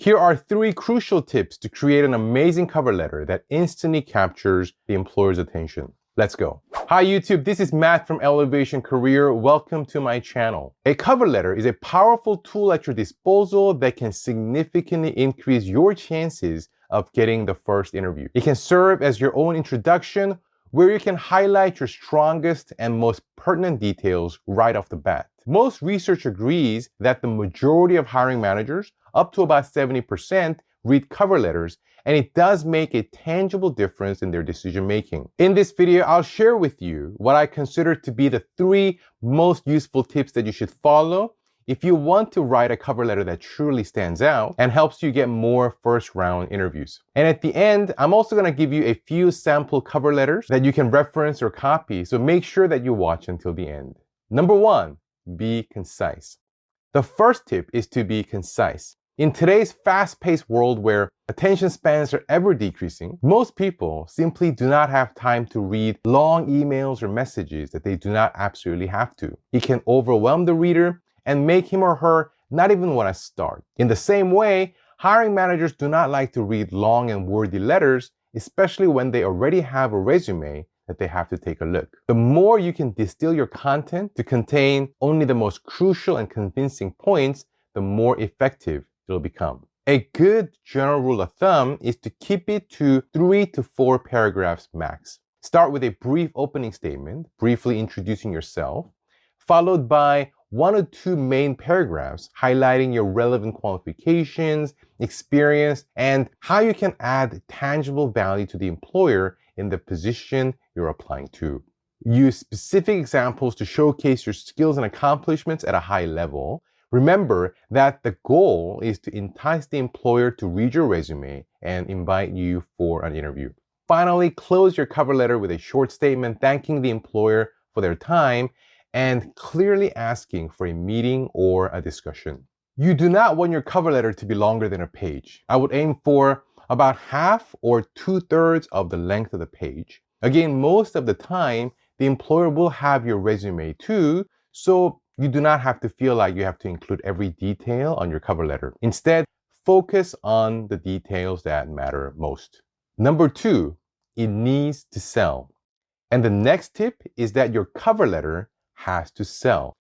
Here are 3 crucial tips to create an amazing cover letter that instantly captures the employer's attention. Let's go. Hi YouTube, this is Matt from Elevation Career. Welcome to my channel. A cover letter is a powerful tool at your disposal that can significantly increase your chances of getting the first interview. It can serve as your own introduction where you can highlight your strongest and most pertinent details right off the bat. Most research agrees that the majority of hiring managers, up to about 70%, read cover letters, and it does make a tangible difference in their decision making. In this video, I'll share with you what I consider to be the 3 most useful tips that you should follow if you want to write a cover letter that truly stands out and helps you get more first round interviews. And at the end, I'm also going to give you a few sample cover letters that you can reference or copy, so make sure that you watch until the end. Number 1, be concise. The first tip is to be concise. In today's fast-paced world where attention spans are ever decreasing, most people simply do not have time to read long emails or messages that they do not absolutely have to. It can overwhelm the reader and make him or her not even want to start. In the same way, hiring managers do not like to read long and wordy letters, especially when they already have a resume that they have to take a look. The more you can distill your content to contain only the most crucial and convincing points, the more effective it'll become. A good general rule of thumb is to keep it to 3 to 4 paragraphs max. Start with a brief opening statement, briefly introducing yourself, followed by 1 or 2 main paragraphs highlighting your relevant qualifications, experience, and how you can add tangible value to the employer in the position you're applying to. Use specific examples to showcase your skills and accomplishments at a high level. Remember that the goal is to entice the employer to read your resume and invite you for an interview. Finally, close your cover letter with a short statement thanking the employer for their time and clearly asking for a meeting or a discussion. You do not want your cover letter to be longer than a page. I would aim for about half or 2/3 of the length of the page. Again, most of the time, the employer will have your resume too, so you do not have to feel like you have to include every detail on your cover letter. Instead, focus on the details that matter most. Number 2, it needs to sell. And the next tip is that your cover letter has to sell.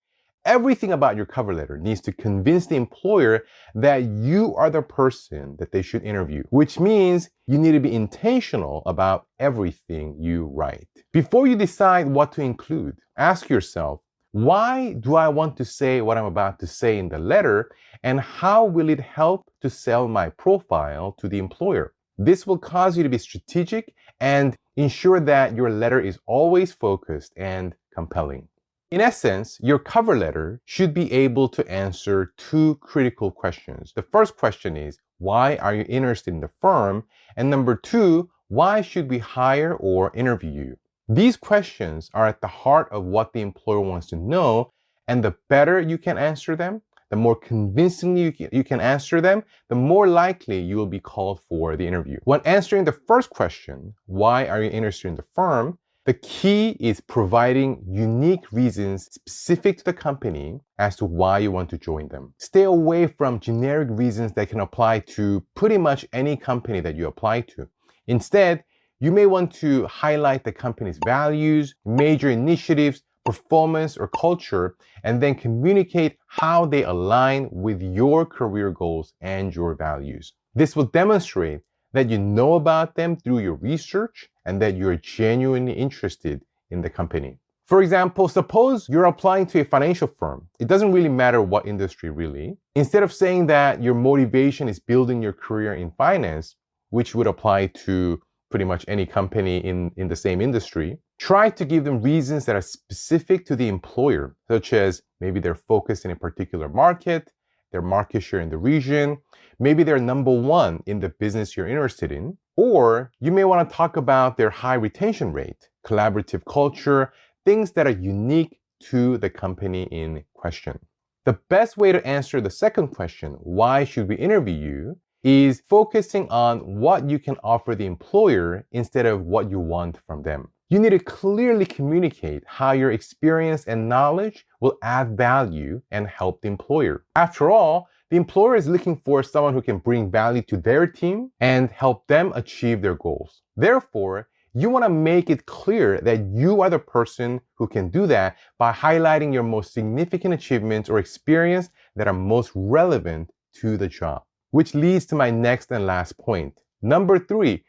Everything about your cover letter needs to convince the employer that you are the person that they should interview, which means you need to be intentional about everything you write. Before you decide what to include, ask yourself, why do I want to say what I'm about to say in the letter, and how will it help to sell my profile to the employer? This will cause you to be strategic and ensure that your letter is always focused and compelling. In essence, your cover letter should be able to answer 2 critical questions. The first question is, why are you interested in the firm? And number 2, why should we hire or interview you? These questions are at the heart of what the employer wants to know, and the better you can answer them, the more convincingly you can answer them, the more likely you will be called for the interview. When answering the first question, why are you interested in the firm? The key is providing unique reasons specific to the company as to why you want to join them. Stay away from generic reasons that can apply to pretty much any company that you apply to. Instead, you may want to highlight the company's values, major initiatives, performance, or culture, and then communicate how they align with your career goals and your values. This will demonstrate that you know about them through your research and that you're genuinely interested in the company. For example, suppose you're applying to a financial firm. It doesn't really matter what industry really. Instead of saying that your motivation is building your career in finance, which would apply to pretty much any company in the same industry, try to give them reasons that are specific to the employer, such as maybe they're focused in a particular market, their market share in the region, maybe they're number 1 in the business you're interested in, or you may want to talk about their high retention rate, collaborative culture, things that are unique to the company in question. The best way to answer the second question, why should we interview you, is focusing on what you can offer the employer instead of what you want from them. You need to clearly communicate how your experience and knowledge will add value and help the employer. After all, The employer is looking for someone who can bring value to their team and help them achieve their goals. Therefore, you want to make it clear that you are the person who can do that by highlighting your most significant achievements or experience that are most relevant to the job. Which leads to my next and last point. Number 3,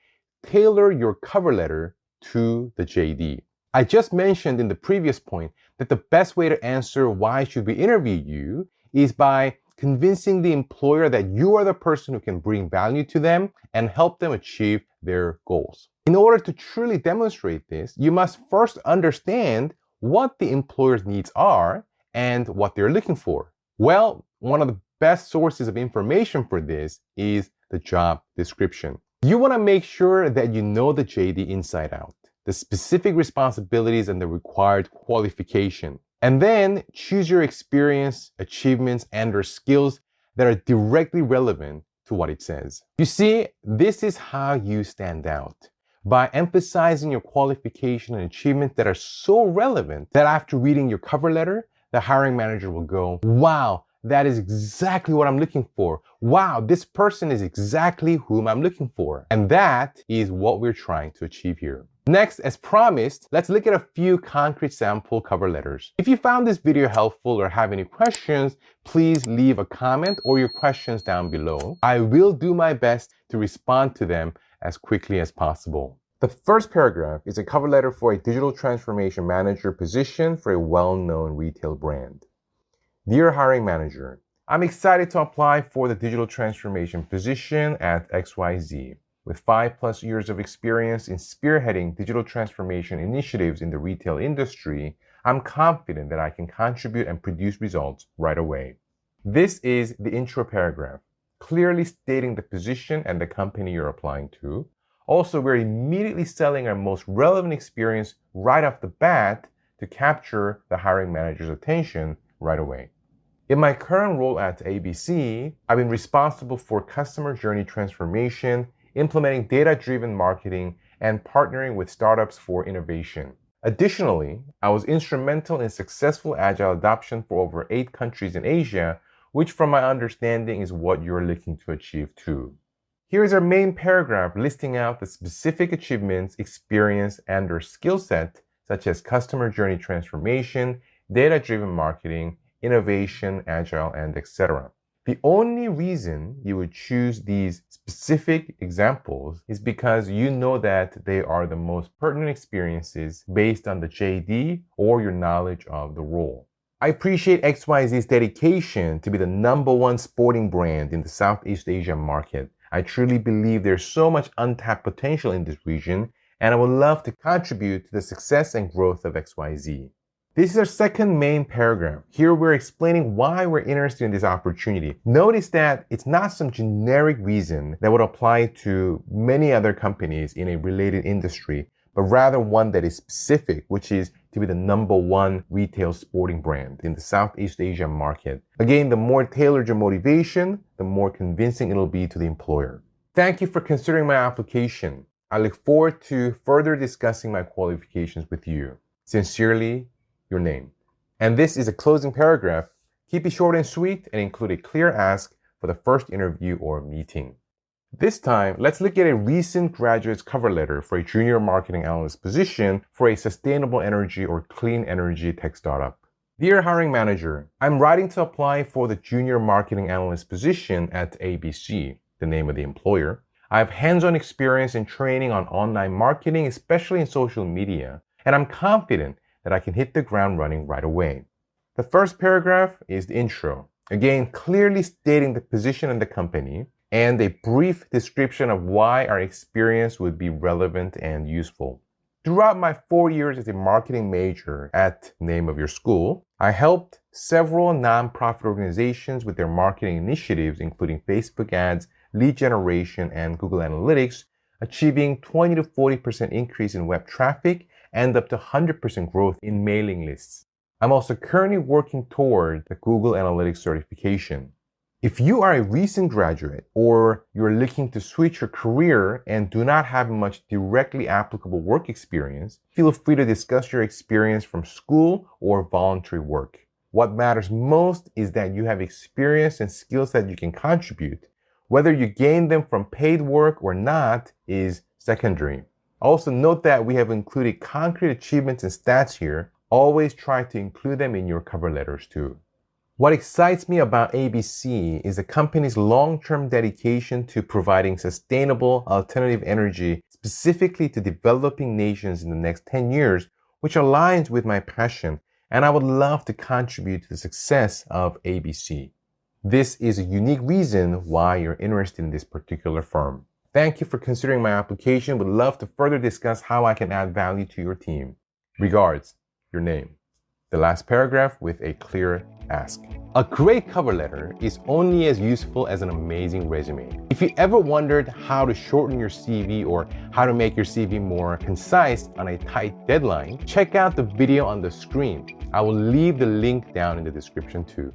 tailor your cover letter to the JD. I just mentioned in the previous point that the best way to answer why should we interview you is by convincing the employer that you are the person who can bring value to them and help them achieve their goals. In order to truly demonstrate this, you must first understand what the employer's needs are and what they're looking for. Well, one of the best sources of information for this is the job description. You want to make sure that you know the JD inside out, the specific responsibilities and the required qualification. And then choose your experience, achievements, and/or skills that are directly relevant to what it says. You see, this is how you stand out. By emphasizing your qualification and achievements that are so relevant that after reading your cover letter, the hiring manager will go, wow, that is exactly what I'm looking for. Wow, this person is exactly whom I'm looking for. And that is what we're trying to achieve here. Next, as promised, let's look at a few concrete sample cover letters. If you found this video helpful or have any questions, please leave a comment or your questions down below. I will do my best to respond to them as quickly as possible. The first paragraph is a cover letter for a digital transformation manager position for a well-known retail brand. Dear hiring manager, I'm excited to apply for the digital transformation position at XYZ. With 5+ years of experience in spearheading digital transformation initiatives in the retail industry, I'm confident that I can contribute and produce results right away. This is the intro paragraph, clearly stating the position and the company you're applying to. Also, we're immediately selling our most relevant experience right off the bat to capture the hiring manager's attention right away. In my current role at ABC, I've been responsible for customer journey transformation, implementing data-driven marketing, and partnering with startups for innovation. Additionally, I was instrumental in successful agile adoption for over 8 countries in Asia, which from my understanding is what you're looking to achieve too. Here is our main paragraph listing out the specific achievements, experience, and/or skill set, such as customer journey transformation, data-driven marketing, innovation, agile, and etc. The only reason you would choose these specific examples is because you know that they are the most pertinent experiences based on the JD or your knowledge of the role. I appreciate XYZ's dedication to be the #1 sporting brand in the Southeast Asia market. I truly believe there's so much untapped potential in this region, and I would love to contribute to the success and growth of XYZ. This is our second main paragraph. Here we're explaining why we're interested in this opportunity. Notice that it's not some generic reason that would apply to many other companies in a related industry, but rather one that is specific, which is to be the #1 retail sporting brand in the Southeast Asia market. Again, the more tailored your motivation, the more convincing it'll be to the employer. Thank you for considering my application. I look forward to further discussing my qualifications with you. Sincerely, your name. And this is a closing paragraph. Keep it short and sweet and include a clear ask for the first interview or meeting. This time, let's look at a recent graduate's cover letter for a junior marketing analyst position for a sustainable energy or clean energy tech startup. Dear hiring manager, I'm writing to apply for the junior marketing analyst position at ABC, the name of the employer. I have hands-on experience in training on online marketing, especially in social media, and I'm confident that I can hit the ground running right away. The first paragraph is the intro, again clearly stating the position in the company and a brief description of why our experience would be relevant and useful. Throughout my 4 years as a marketing major at name of your school, I helped several nonprofit organizations with their marketing initiatives, including Facebook ads, lead generation, and Google Analytics, achieving 20 to 40% increase in web traffic and up to 100% growth in mailing lists. I'm also currently working toward the Google Analytics certification. If you are a recent graduate or you're looking to switch your career and do not have much directly applicable work experience, feel free to discuss your experience from school or voluntary work. What matters most is that you have experience and skills that you can contribute. Whether you gain them from paid work or not is secondary. Also note that we have included concrete achievements and stats here. Always try to include them in your cover letters too. What excites me about ABC is the company's long-term dedication to providing sustainable alternative energy specifically to developing nations in the next 10 years, which aligns with my passion, and I would love to contribute to the success of ABC. This is a unique reason why you're interested in this particular firm. Thank you for considering my application. Would love to further discuss how I can add value to your team. Regards, your name. The last paragraph with a clear ask. A great cover letter is only as useful as an amazing resume. If you ever wondered how to shorten your CV or how to make your CV more concise on a tight deadline, check out the video on the screen. I will leave the link down in the description too.